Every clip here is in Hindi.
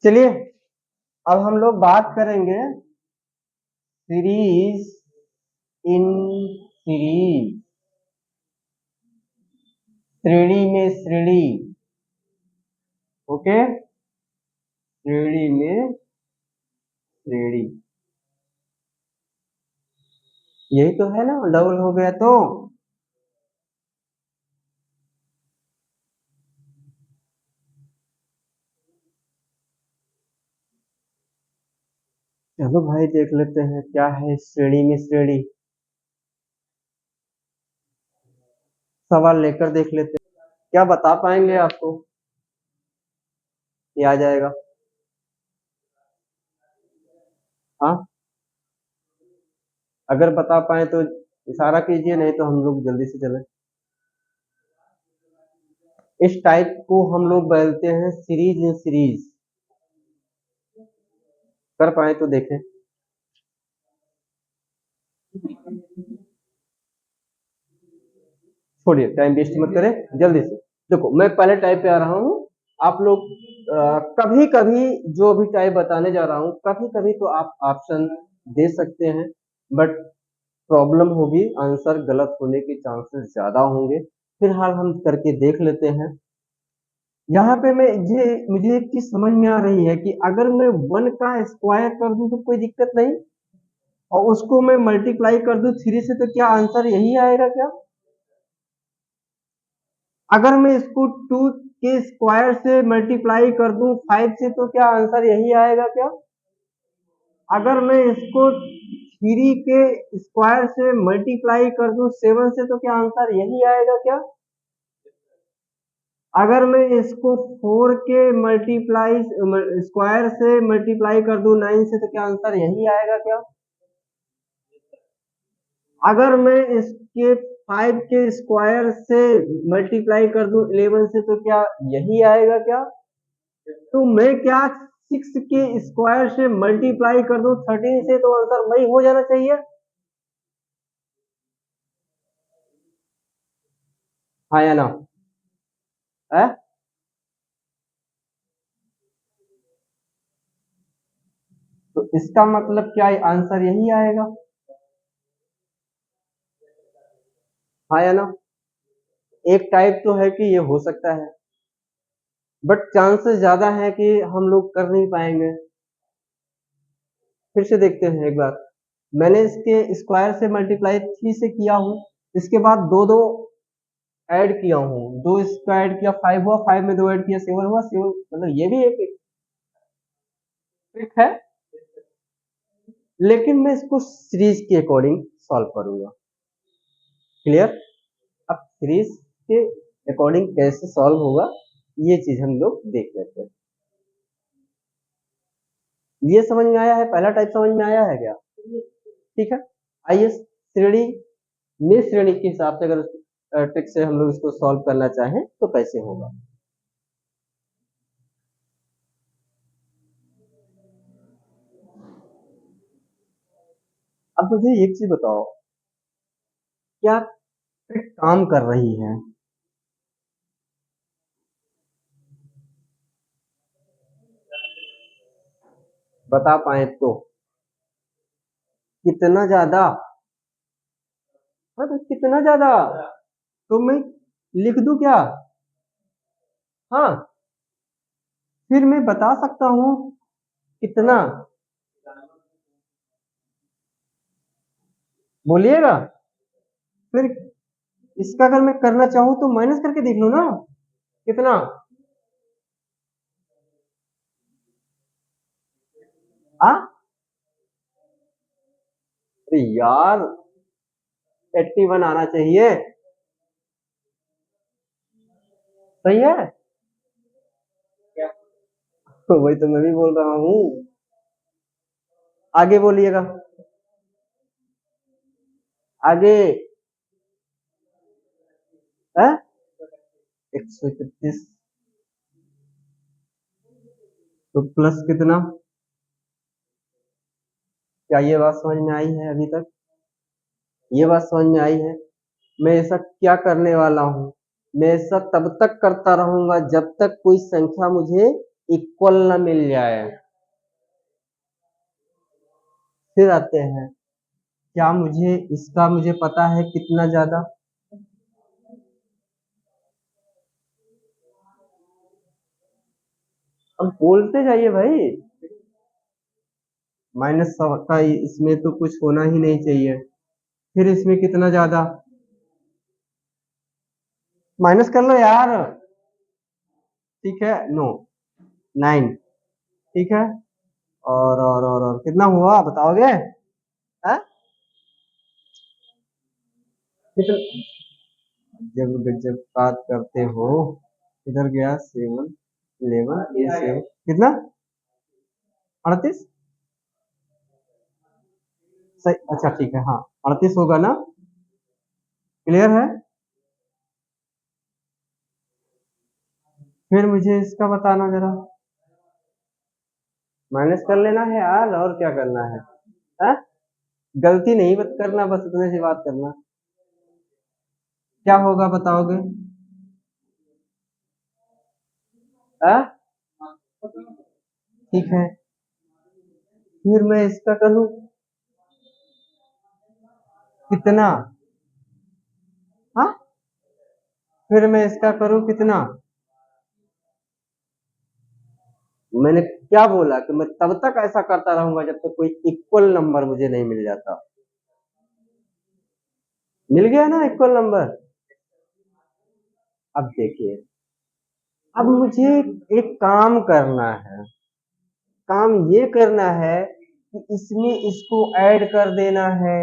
चलिए अब हम लोग बात करेंगे सीरीज इन सीरीज, श्रेणी में श्रेणी। ओके, श्रेणी में श्रेणी, यही तो है ना, डबल हो गया तो चलो भाई देख लेते हैं क्या है श्रेणी में श्रेणी। सवाल लेकर देख लेते हैं, क्या बता पाएंगे आपको, ये आ जाएगा। हाँ, अगर बता पाए तो इशारा कीजिए, नहीं तो हम लोग जल्दी से चलें। इस टाइप को हम लोग बोलते हैं सीरीज इन सीरीज। कर पाए तो देखें। छोड़िए, टाइम वेस्ट मत करें, जल्दी से देखो। मैं पहले टाइप पे आ रहा हूँ, आप लोग कभी कभी जो भी टाइप बताने जा रहा हूँ, कभी कभी तो आप ऑप्शन दे सकते हैं, बट प्रॉब्लम होगी, आंसर गलत होने के चांसेस ज्यादा होंगे। फिलहाल हम करके देख लेते हैं। यहाँ पे मुझे एक चीज समझ में आ रही है कि अगर मैं 1 का स्क्वायर कर दूं तो कोई दिक्कत नहीं, और उसको मैं मल्टीप्लाई कर दूं 3 से, तो क्या आंसर यही आएगा क्या? अगर मैं इसको 2 के स्क्वायर से मल्टीप्लाई कर दूं 5 से, तो क्या आंसर यही आएगा क्या? अगर मैं इसको 3 के स्क्वायर से मल्टीप्लाई कर दूं 7 से, तो क्या आंसर यही आएगा क्या? अगर मैं इसको 4 के मल्टीप्लाई स्क्वायर से मल्टीप्लाई कर दूं 9 से, तो क्या आंसर यही आएगा क्या? अगर मैं इसके 5 के स्क्वायर से मल्टीप्लाई कर दूं 11 से, तो क्या यही आएगा क्या? तो मैं क्या 6 के स्क्वायर से मल्टीप्लाई कर दूं 13 से, तो आंसर वही हो जाना चाहिए। हाँ या ना? है? तो इसका मतलब क्या है, आंसर यही आएगा। हाँ या ना? एक टाइप तो है कि ये हो सकता है, बट चांसेस ज्यादा है कि हम लोग कर नहीं पाएंगे। फिर से देखते हैं एक बार। मैंने इसके स्क्वायर से मल्टीप्लाई 3 से किया हूं, इसके बाद दो दो ऐड किया हूं, 2 इसका ऐड किया 5 हुआ, 5 में 2 ऐड किया 7 हुआ, 7 मतलब ये भी एक ट्रिक है, लेकिन मैं इसको सीरीज के अकॉर्डिंग सॉल्व करूंगा। क्लियर? अब सीरीज के अकॉर्डिंग कैसे सॉल्व होगा, ये चीज हम लोग देख लेते हैं। ये समझ में आया है? पहला टाइप समझ में आया है क्या? ठीक है, आइए श्रेणी में श्रेणी के हिसाब से अगर ट्रिक से हम लोग इसको सॉल्व करना चाहें तो कैसे होगा। अब मुझे एक चीज बताओ, क्या ट्रिक काम कर रही है? बता पाए तो कितना ज्यादा? हाँ, तो कितना ज्यादा, तो मैं लिख दूं क्या? हाँ, फिर मैं बता सकता हूँ कितना, बोलिएगा। फिर इसका अगर मैं करना चाहूँ तो माइनस करके देख लो ना, कितना। आ अरे यार, 81 आना चाहिए। सही है, तो वही तो मैं भी बोल रहा हूँ। आगे बोलिएगा, आगे है 131, तो प्लस कितना? क्या ये बात समझ में आई है अभी तक? ये बात समझ में आई है? मैं ऐसा क्या करने वाला हूँ, मैं ऐसा तब तक करता रहूंगा जब तक कोई संख्या मुझे इक्वल ना मिल जाए। फिर आते हैं, क्या मुझे इसका मुझे पता है कितना ज्यादा। अब बोलते जाइए भाई, -100 का इसमें तो कुछ होना ही नहीं चाहिए। फिर इसमें कितना ज्यादा, माइनस कर लो यार। ठीक है, नो, 9। ठीक है, और कितना हुआ बताओगे? हाँ? कितना, जब जब बात करते हो, इधर गया 7, 11, ये 7, कितना, 38। सही, अच्छा ठीक है, हाँ 38 होगा ना। क्लियर है। फिर मुझे इसका बताना जरा, माइनस कर लेना है यार, और क्या करना है। हाँ? गलती नहीं मत करना, बस इतने से बात करना। क्या होगा बताओगे? हाँ? ठीक है, फिर मैं इसका करूँ कितना। हाँ, फिर मैं इसका करूँ कितना। मैंने क्या बोला कि मैं तब तक ऐसा करता रहूंगा जब तक कोई इक्वल नंबर मुझे नहीं मिल जाता। मिल गया ना इक्वल नंबर। अब देखिए, अब मुझे एक काम करना है। काम ये करना है कि इसमें इसको ऐड कर देना है,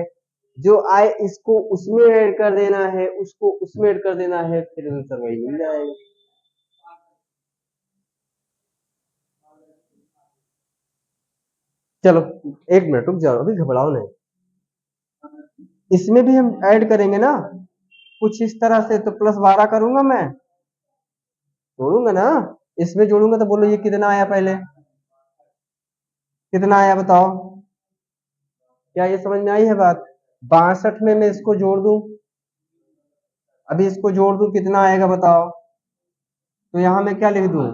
जो आए इसको उसमें ऐड कर देना है, उसको उसमें ऐड कर देना है, फिर आंसर वही मिल जाएगा। चलो 1 मिनट रुक जाओ, अभी घबराओ नहीं। इसमें भी हम ऐड करेंगे ना कुछ इस तरह से, तो +12 करूंगा मैं, जोड़ूंगा ना। इसमें जोड़ूंगा तो बोलो ये कितना आया, पहले कितना आया बताओ। क्या ये समझ में आई है बात? 62 में मैं इसको जोड़ दूं, अभी इसको जोड़ दूं कितना आएगा बताओ। तो यहां मैं क्या लिख दूं,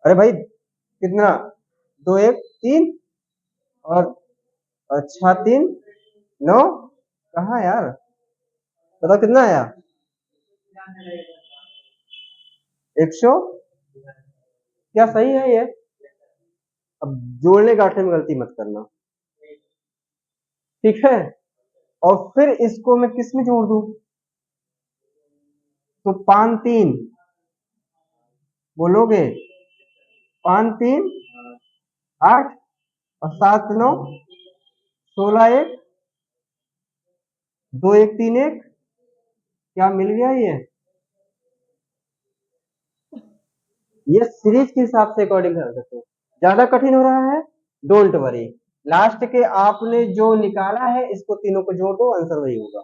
अरे भाई कितना, 2 1 3, और अच्छा 3 9, कहाँ यार, बताओ कितना आया। 100। क्या सही है ये? अब जोड़ने गांठने में गलती मत करना, ठीक है। और फिर इसको मैं किस में जोड़ दूं, तो 5 3 बोलोगे, 5 3 8, और 7 9 16, 1 2 1 3 1, क्या मिल गया ये सीरीज के हिसाब से अकॉर्डिंग कर सकते हो। ज्यादा कठिन हो रहा है, डोंट वरी, लास्ट के आपने जो निकाला है इसको तीनों को जोड़ दो, आंसर वही होगा।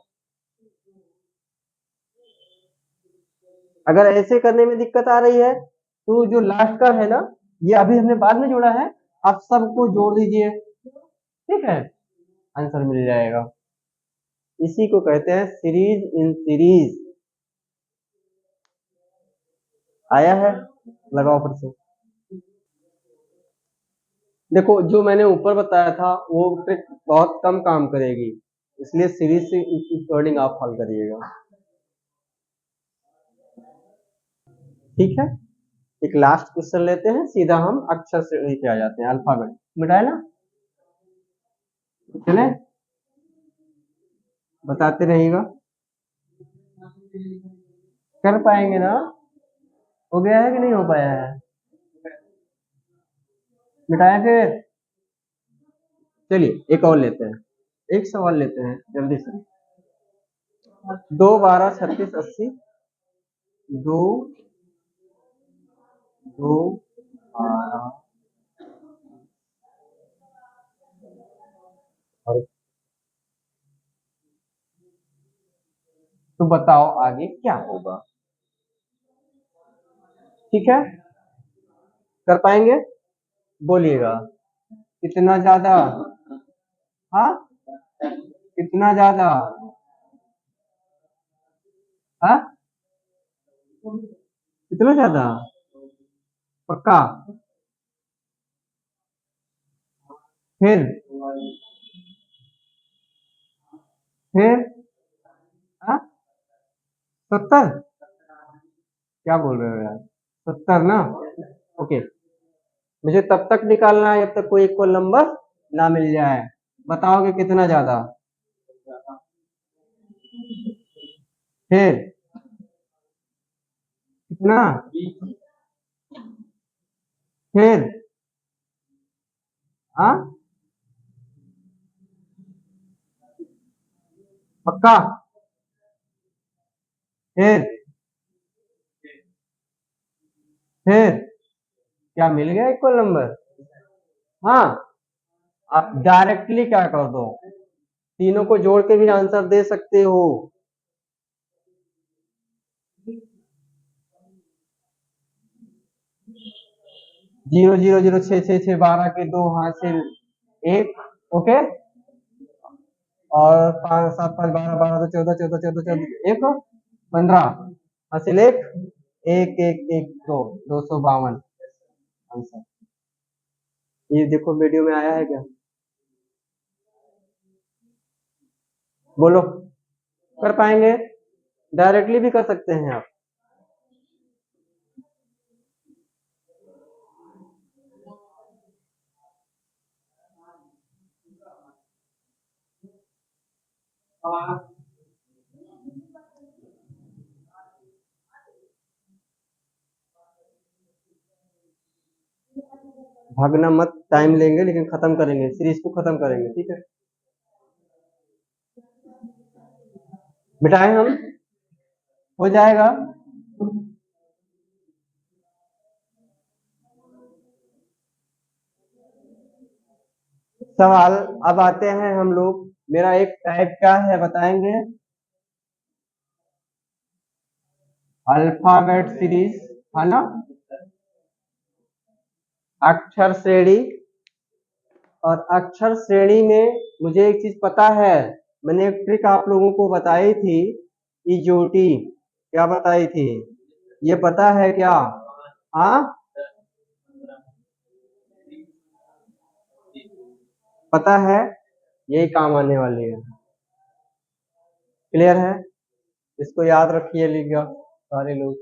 अगर ऐसे करने में दिक्कत आ रही है तो जो लास्ट का है ना, ये अभी हमने बाद में जोड़ा है, आप सबको जोड़ दीजिए, ठीक है, आंसर मिल जाएगा। इसी को कहते हैं सीरीज इन सीरीज। आया है, लगाओ फिर से। देखो जो मैंने ऊपर बताया था वो ट्रिक बहुत कम काम करेगी, इसलिए सीरीज से अकॉर्डिंग आप हल करिएगा, ठीक है। एक लास्ट क्वेश्चन लेते हैं, सीधा हम अक्षर से नीचे आ जाते हैं, अल्फाबेट मिटाए ना, चले बताते रहिएगा, कर पाएंगे ना। हो गया है कि नहीं हो पाया है, मिटाया फिर। चलिए एक और लेते हैं, एक सवाल लेते हैं जल्दी से। 2 12 36 80, 2 2 12, और तो बताओ आगे क्या होगा, ठीक है, कर पाएंगे, बोलिएगा कितना ज्यादा। हाँ, कितना ज्यादा। हाँ, कितना ज्यादा। पक्का। फिर फिर 70, क्या बोल रहे हो यार, 70 ना। ओके, मुझे तब तक निकालना है जब तक कोई इक्वल नंबर ना मिल जाए। बताओगे कितना ज्यादा? फिर कितना? फिर हाँ, पक्का। फिर फिर क्या मिल गया इक्वल नंबर? हाँ, आप डायरेक्टली क्या कर दो, तीनों को जोड़ के भी आंसर दे सकते हो। जीरो जीरो जीरो, छः छः छः, 12 के 2 हासिल 1। ओके, और 5 7 5 12 12 तो 14 14 14 14 1 15 हासिल 1 1 1 1 2 252 आंसर। ये देखो वीडियो में आया है क्या? बोलो, कर पाएंगे? डायरेक्टली भी कर सकते हैं आप। भागना मत, टाइम लेंगे लेकिन खत्म करेंगे, सीरीज को खत्म करेंगे, ठीक है? मिटाएं हम, हो जाएगा। सवाल अब आते हैं हम लोग, मेरा एक टाइप का है, बताएंगे? अल्फाबेट सीरीज, है ना? अक्षर श्रेणी, और अक्षर श्रेणी में मुझे एक चीज पता है, मैंने एक ट्रिक आप लोगों को बताई थी, इजोटी। क्या बताई थी? ये पता है क्या? हाँ, पता है, यही काम आने वाली है। क्लियर है? इसको याद रखिए, लिखिएगा सारे लोग।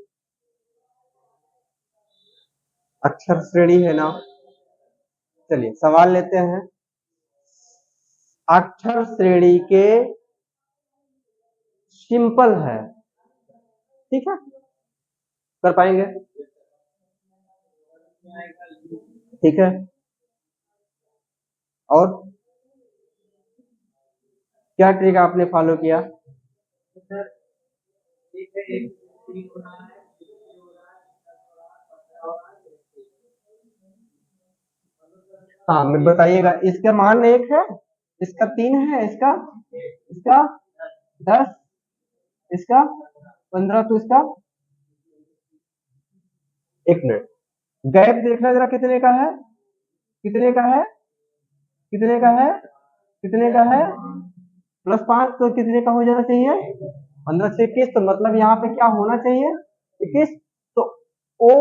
अक्षर श्रेणी है ना। चलिए सवाल लेते हैं। अक्षर श्रेणी के सिंपल है, ठीक है? कर पाएंगे? ठीक है। और क्या ट्रिक आपने फॉलो किया? हाँ, मैं बताइएगा, इसका मान 1 है, इसका 3 है, इसका इसका 10, इसका 15, तो इसका 1 मिनट, गैप देखना जरा, कितने का है, कितने का है, कितने का है, कितने का है? +5, तो कितने का हो जाना चाहिए? 15 से 21, तो मतलब यहाँ पे क्या होना चाहिए? 21। तो ओ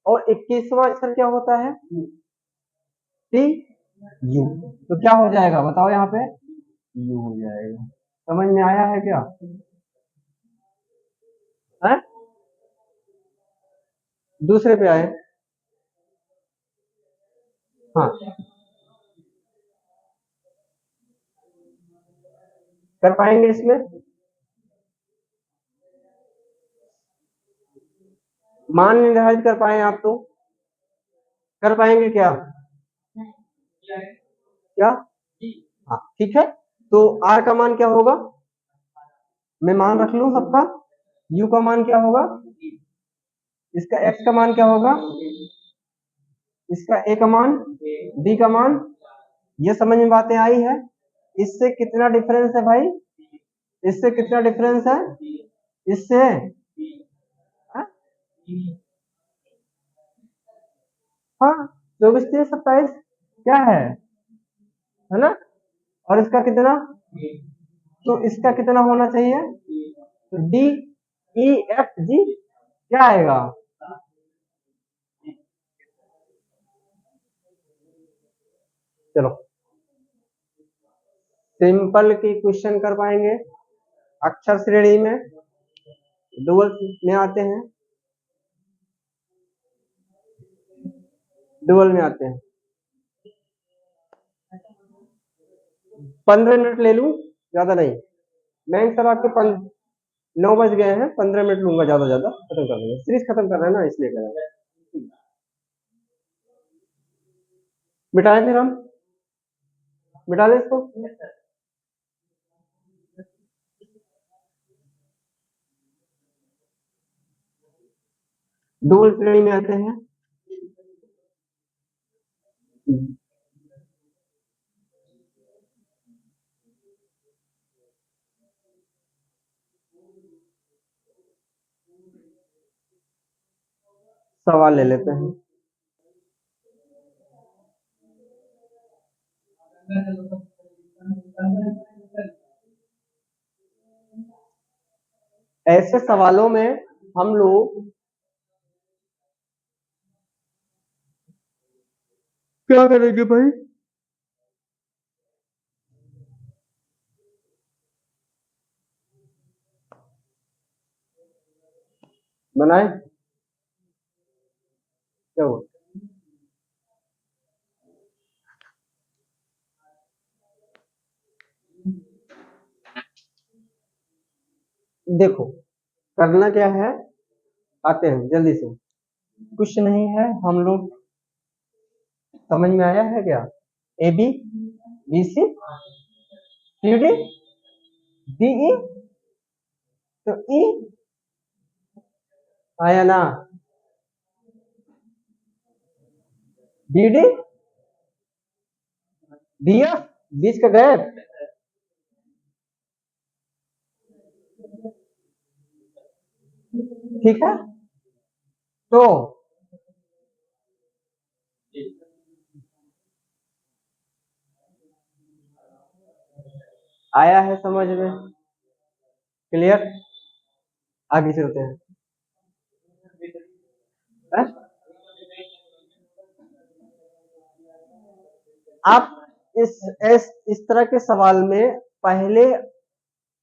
और 21वां अक्षर क्या होता है? T, you. तो क्या हो जाएगा बताओ यहाँ पे? यू हो जाएगा। समझ में आया है क्या? है? दूसरे पे आए। हाँ, कर पाएंगे इसमें? मान निर्धारित कर पाए आप तो? कर पाएंगे क्या? क्या? हाँ, ठीक है। तो आर का मान क्या होगा? मैं मान रख लूं सबका। यू का मान क्या होगा? इसका एक्स का मान क्या होगा? इसका ए का मान, बी का मान। ये समझ में बातें आई है? इससे कितना डिफरेंस है भाई? इससे कितना डिफरेंस है? इससे हाँ, 24 23 27 क्या है ना? और इसका कितना? तो इसका कितना होना चाहिए? तो डी ई एफ जी क्या आएगा? चलो सिंपल की क्वेश्चन कर पाएंगे अक्षर श्रेणी में, डुअल में आते हैं, डुअल में आते हैं। 15 मिनट ले लूं, ज्यादा नहीं। मैं सर आपके 9 बज गए हैं, 15 मिनट लूंगा, ज्यादा ज्यादा खत्म कर देंगे, सीरीज खत्म कर रहे हैं ना, इसलिए कर रहे हैं। मिटाएं फिर हम, मिटा लें इसको। डुअल श्रेणी में आते हैं। सवाल ले लेते हैं। ऐसे सवालों में हम लोग क्या करेंगे भाई? बनाए क्या हुआ? देखो करना क्या है, आते हैं जल्दी से, कुछ नहीं है, हम लोग समझ में आया है क्या? A B, B C, C D, D E, तो ई आया ना, डी डी, डी एफ, बीच का गैप, ठीक है। तो आया है समझ में? क्लियर? आगे चलते हैं। आप इस तरह के सवाल में पहले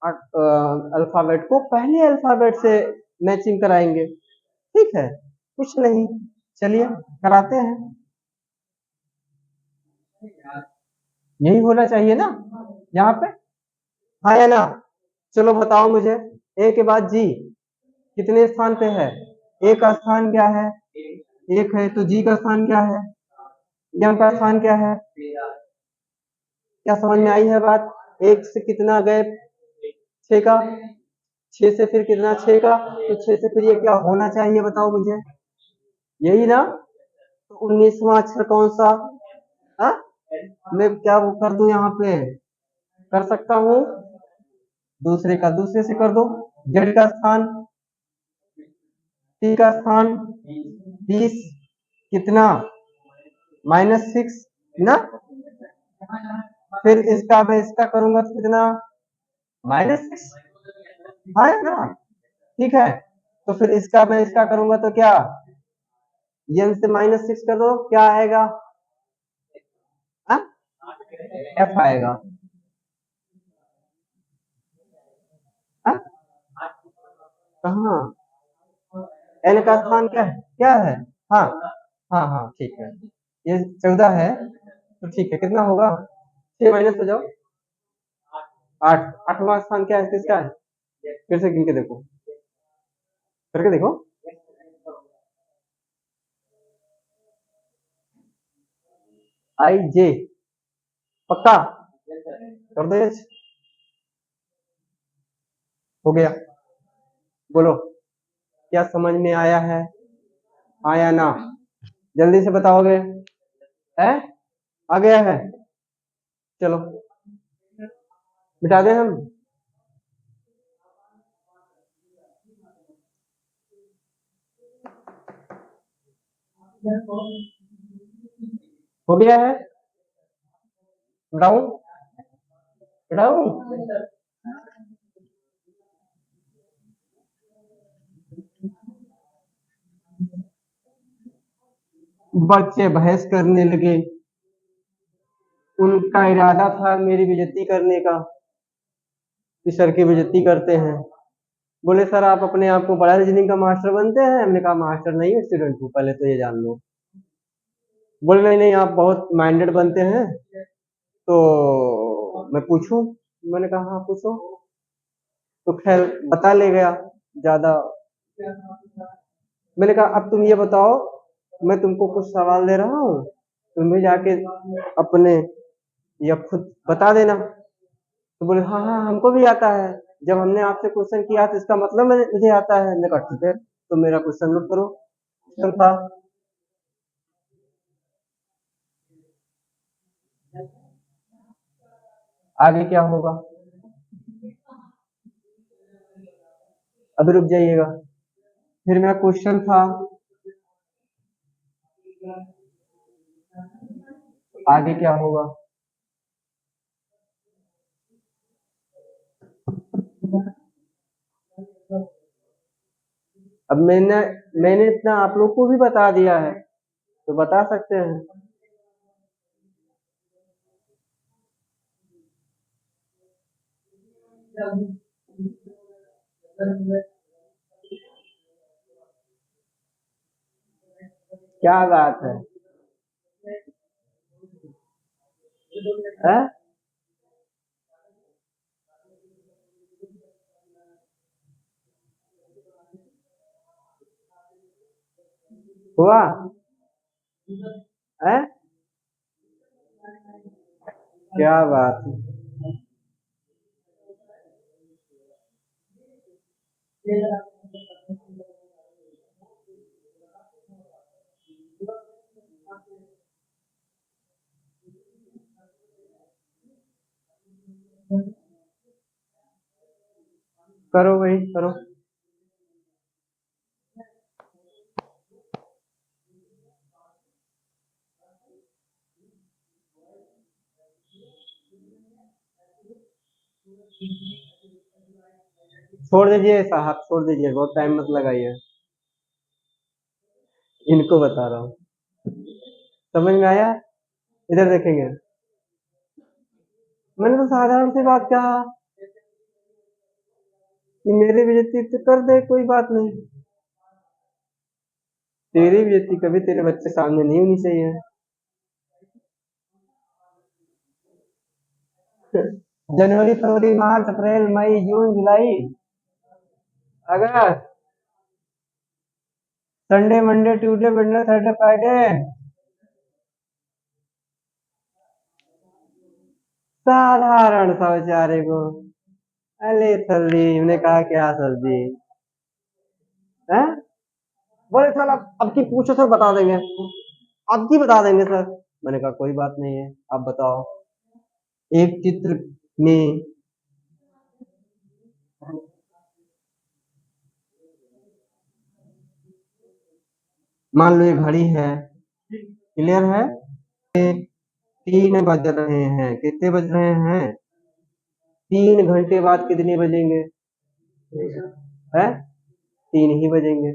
अल्फाबेट को पहले अल्फाबेट से मैचिंग कराएंगे, ठीक है, कुछ नहीं, चलिए कराते हैं। यही होना चाहिए ना यहाँ पे, हाँ या ना? चलो बताओ मुझे, ए के बाद जी कितने स्थान पे है? ए का स्थान क्या है? एक है, तो जी का स्थान क्या है? एम का स्थान क्या है? क्या समझ में आई है बात? एक से कितना गए? 6 का, 6 से फिर कितना? 6 का, तो 6 से फिर ये क्या होना चाहिए बताओ मुझे, यही ना? तो 19वां अक्षर कौन सा? हा? मैं क्या वो कर दूं यहाँ पे, कर सकता हूँ, दूसरे का दूसरे से कर दो। जेड का स्थान, टी का स्थान 30, कितना? -6 ना, फिर इसका मैं इसका करूंगा तो कितना? -6, हाँ ना, ठीक है। तो फिर इसका मैं इसका करूंगा तो क्या, एन से -6 कर दो, क्या आएगा? एफ आएगा। कहाँ? एन का स्थान क्या है? क्या है? हाँ हाँ हाँ, ठीक है, ये 14 है, तो ठीक है, कितना होगा? 6 माइनस हो जाओ, 8। 8वां स्थान क्या है, किसका है? फिर से गिन के देखो, करके देखो। आई जे, पक्का कर दो, हो गया। बोलो क्या समझ में आया है, आया ना? जल्दी से बताओगे? है, आ गया है? चलो मिटा दें हम। हो गया है? मिटाऊं? मिटाऊं? बच्चे बहस करने लगे, उनका इरादा था मेरी बेइज्जती करने का, कि सर की बेइज्जती करते हैं। बोले सर आप अपने आप को बड़ा रीजनिंग का मास्टर बनते हैं? हमने कहा मास्टर नहीं, स्टूडेंट हूँ, पहले तो ये जान लो। बोले नहीं नहीं, आप बहुत माइंडेड बनते हैं, तो मैं पूछूं? मैंने कहा हाँ पूछो। तो खैर बता ले गया ज्यादा। मैंने कहा अब तुम ये बताओ, मैं तुमको कुछ सवाल दे रहा हूँ, तुम्हें जाके अपने या खुद बता देना। तो बोले हाँ हाँ हमको भी आता है, जब हमने आपसे क्वेश्चन किया तो इसका मतलब मुझे आता है। मैंने कहा ठीक है, तो मेरा क्वेश्चन नोट करो। क्वेश्चन था, आगे क्या होगा? अभी रुक जाइएगा। फिर मेरा क्वेश्चन था, आगे क्या होगा? अब मैंने इतना आप लोग को भी बता दिया है, तो बता सकते हैं। क्या बात है? हैं? हुआ? हैं? क्या बात है? करो वही करो। छोड़ दीजिए साहब, छोड़ दीजिए, बहुत टाइम मत लगाइए। इनको बता रहा हूँ, समझ में आया? इधर देखेंगे। मैंने तो साधारण सी बात कहा कि मेरी बेइज्जती तो कर दे, कोई बात नहीं। तेरी बेइज्जती कभी तेरे बच्चे सामने नहीं होनी चाहिए। जनवरी फरवरी मार्च अप्रैल मई जून जुलाई अगस्त, Sunday Monday Tuesday Wednesday Thursday Friday, साधारण सा बेचारे को। अरे सब्जी, हमने कहा क्या सब्जी है? बोले सर अब की पूछो सर बता देंगे, अब की बता देंगे सर। मैंने कहा कोई बात नहीं है, आप बताओ। एक चित्र में मान लो ये घड़ी है, क्लियर है? 3 बज रहे हैं, कितने बज रहे हैं? 3 घंटे बाद कितने बजेंगे? है 3 ही बजेंगे।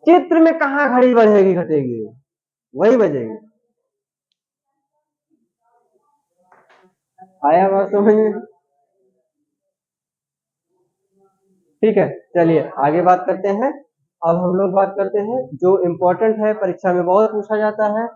चित्र में कहाँ घड़ी बढ़ेगी घटेगी, वही बजेगी। आया बात समझ में? ठीक है, चलिए आगे बात करते हैं। अब हम लोग बात करते हैं जो इम्पोर्टेंट है, परीक्षा में बहुत पूछा जाता है,